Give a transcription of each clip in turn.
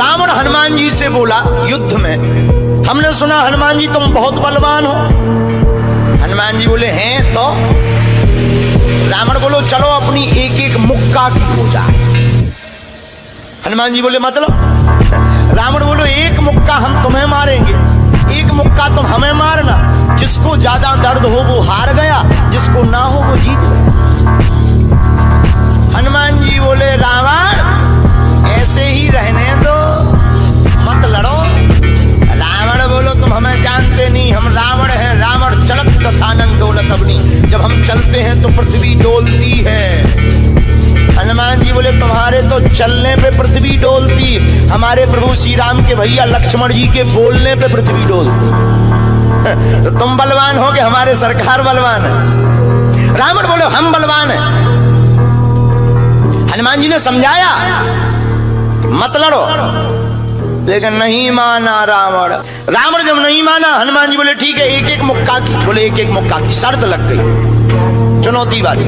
रावण हनुमान जी से बोला युद्ध में, हमने सुना हनुमान जी तुम बहुत बलवान हो। हनुमान जी बोले हैं तो? रावण बोलो चलो अपनी एक एक मुक्का की हो जाए। हनुमान जी बोले मतलब? रावण बोलो एक मुक्का हम तुम्हें मारेंगे, एक मुक्का तुम हमें मारना। जिसको ज्यादा दर्द हो वो हार गया, जिसको ना हो वो जीत गया। हनुमान जी बोले रावण ऐसे ही रहने दो, मत लड़ो। रावण बोलो तुम हमें जानते नहीं, हम रावण हैं। रावण चलत दसानन डोलत अबनी, जब हम चलते हैं तो पृथ्वी डोलती है। हनुमान जी बोले तुम्हारे तो चलने पे पृथ्वी डोलती, हमारे प्रभु श्री राम के भैया लक्ष्मण जी के बोलने पे पृथ्वी डोलती। तो तुम बलवान हो कि हमारे सरकार बलवान है? रावण बोले हम बलवान हैं। हनुमान जी ने समझाया मत लड़ो, लेकिन नहीं माना रावण। रावण जब नहीं माना, हनुमान जी बोले ठीक है एक एक मुक्का की। बोले एक एक मुक्का की शर्त लग गई, चुनौती वाली।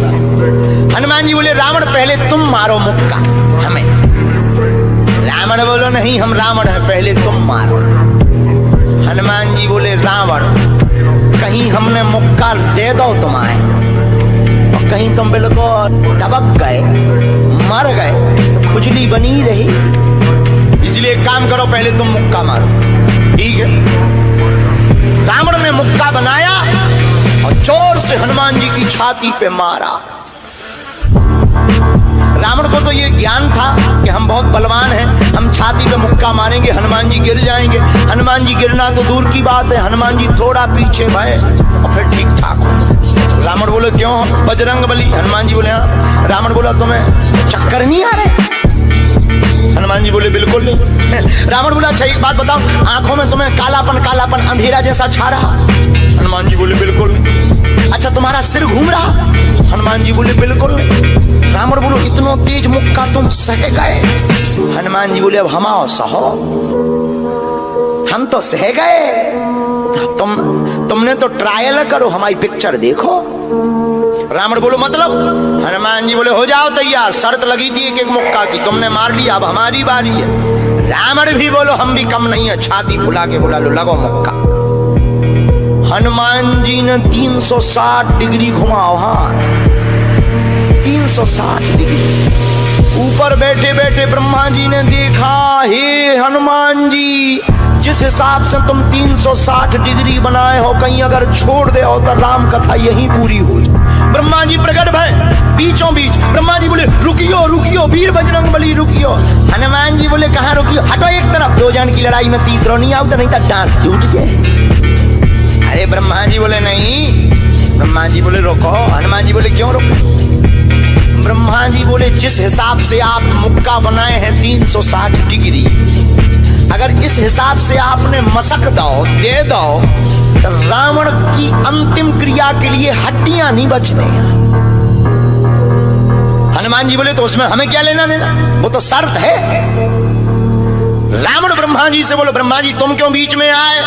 हनुमान जी बोले रावण पहले तुम मारो मुक्का हमें। रावण बोलो नहीं हम रावण हैं, पहले तुम मारो। हनुमान जी बोले रावण कहीं हमने मुक्का दे दो तुम्हारे और कहीं तुम बिल्कुल टबक गए, मर गए तो खुजली बनी रही, इसलिए एक काम करो पहले तुम मुक्का मारो। ठीक है। रावण ने मुक्का बनाया और जोर से हनुमान जी की छाती पे मारा। रावण को तो ये ज्ञान था कि हम बहुत बलवान हैं, हम छाती पे मुक्का मारेंगे हनुमान जी गिर जाएंगे। हनुमान जी गिरना तो दूर की बात है, हनुमान जी थोड़ा पीछे भय और फिर ठीक ठाक हो। रावण बोले क्यों बजरंग बली? हनुमान जी बोले हाँ। रावण बोला तुम्हें चक्कर नहीं आ रहे? हनुमान जी बोले बिल्कुल नहीं। रावण बोला अच्छा एक बात बताओ, आंखों में तुम्हें कालापन कालापन अंधेरा जैसा छा रहा? हनुमान जी बोले बिल्कुल नहीं। अच्छा तुम्हारा सिर घूम रहा? हनुमान जी बोले बिल्कुल नहीं। रावण बोलो इतना तेज मुक्का तुम सह गए? हनुमान जी बोले अब हम आओ सहो, हम तो सह गए, तुमने तो ट्रायल करो, हमारी पिक्चर देखो। रावण बोलो मतलब? हनुमान जी बोले हो जाओ तैयार, शर्त लगी थी एक एक मुक्का की, तुमने मार लिया, अब हमारी बारी है। रावण भी बोलो हम भी कम नहीं है, छाती फुला के बोला लो लगो मुक्का। हनुमान जी ने 360 डिग्री घुमाओ हाथ, 360 डिग्री। ऊपर बैठे बैठे ब्रह्मा जी ने देखा, हे हनुमान जी जिस हिसाब से तुम 360 डिग्री बनाए हो, कहीं अगर छोड़ दे हो तो राम कथा यहीं पूरी हो जाए। ब्रह्मा जी प्रकट भय बीचों बीच। ब्रह्मा जी बोले रुकियो रुकियो वीर बजरंग बली रुकियो। हनुमान जी बोले कहाँ रुकियो? हटो एक तरफ, दो जन की लड़ाई में तीसरा नहीं आओ तो नहीं तो डांट टूट जाए। अरे ब्रह्मा जी बोले नहीं। ब्रह्मा जी बोले रोको। हनुमान जी बोले क्यों रोको? ब्रह्मा जी बोले जिस हिसाब से आप मुक्का बनाए हैं 360 डिग्री, अगर इस हिसाब से आपने मसक दो दे दो तो रावण की अंतिम क्रिया के लिए हड्डियां नहीं बचने। हनुमान जी बोले तो उसमें हमें क्या लेना देना, वो तो शर्त है। रावण ब्रह्मा जी से बोले ब्रह्मा जी तुम क्यों बीच में आए?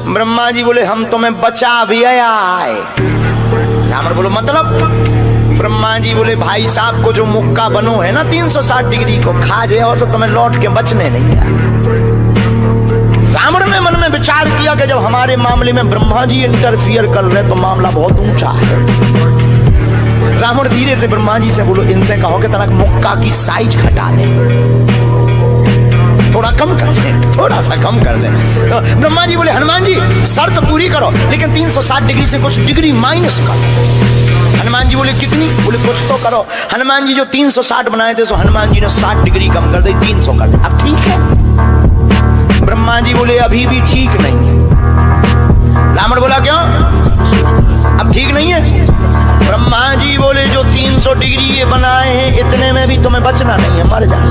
ब्रह्मा जी बोले हम तुम्हें बचा भी आए। रावण बोलो मतलब? ब्रह्मा जी बोले भाई साहब को जो मुक्का बनो है ना 360 डिग्री को खा जाओ तो तुम्हें लौट के बचने नहीं आए। रावण ने मन में विचार किया कि जब हमारे मामले में ब्रह्मा जी इंटरफियर कर रहे तो मामला बहुत ऊंचा है। रावण धीरे से ब्रह्मा जी से बोलो इनसे कहो कि तनक मुक्का की साइज घटा दे, थोड़ा कम कर दे, थोड़ा सा कम कर दे। तो ब्रह्मा जी बोले हनुमान जी शर्त पूरी करो लेकिन 360 डिग्री से कुछ डिग्री माइनस करो। हनुमान जी बोले कितनी? बोले कुछ तो करो। हनुमान जी जो 360 बनाए थे सो हनुमान जी ने 60 डिग्री कम कर दी, 300 कर दे। अब ठीक है? ब्रह्मा जी बोले अभी भी ठीक नहीं है। रावण बोला क्यों? अब ठीक नहीं है? ब्रह्मा जी बोले जो 300 डिग्री ये बनाए हैं इतने में भी तुम्हें बचना नहीं है, मर जाना।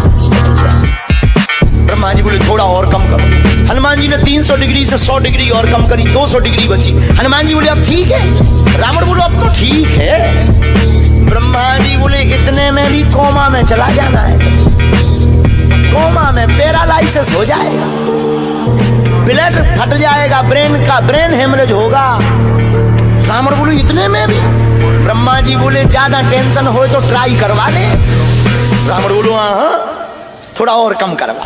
ब्रह्मा जी बोले थोड़ा और कम करो। हनुमान जी ने 300 डिग्री से 100 डिग्री और कम करी, 200 डिग्री बची। हनुमान जी बोले अब ठीक है? रावण बोलो अब तो ठीक है। ब्रह्मा जी बोले इतने में भी कोमा में चला जाना है, कोमा में पैरालाइसिस हो जाएगा, ब्लड फट जाएगा, ब्रेन हेमरेज होगा। रावण बोले इतने में भी? ब्रह्मा जी बोले ज्यादा टेंशन हो तो ट्राई करवा दे। रावण बोलो हाँ थोड़ा और कम करवा।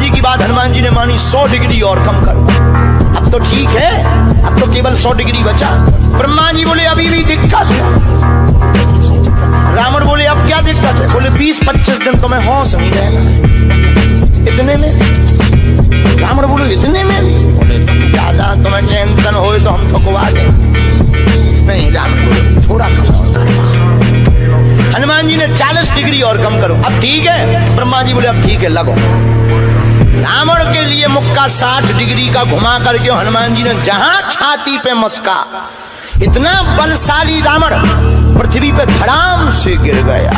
जी की बात हनुमान जी ने मानी, 100 डिग्री और कम करो। अब तो ठीक है, अब तो केवल 100 डिग्री बचा। ब्रह्मा जी बोले अभी भी दिक्कत है। रावण बोले अब क्या दिक्कत है? बोले 20-25 दिन तो मैं होश नहीं रहेगा। इतने में? रावण बोले इतने में? बोले ज्यादा तुम्हें टेंशन हो तो हम ठुकवा दें। नहीं, रावण बोले थोड़ा कम। हनुमान जी ने 40 डिग्री और कम करो। अब ठीक है? ब्रह्मा जी बोले अब ठीक है, लगो। रावण के लिए मुक्का 60 डिग्री का घुमा करके हनुमान जी ने जहां छाती पे मस्का, इतना बलशाली रावण पृथ्वी पे धड़ाम से गिर गया।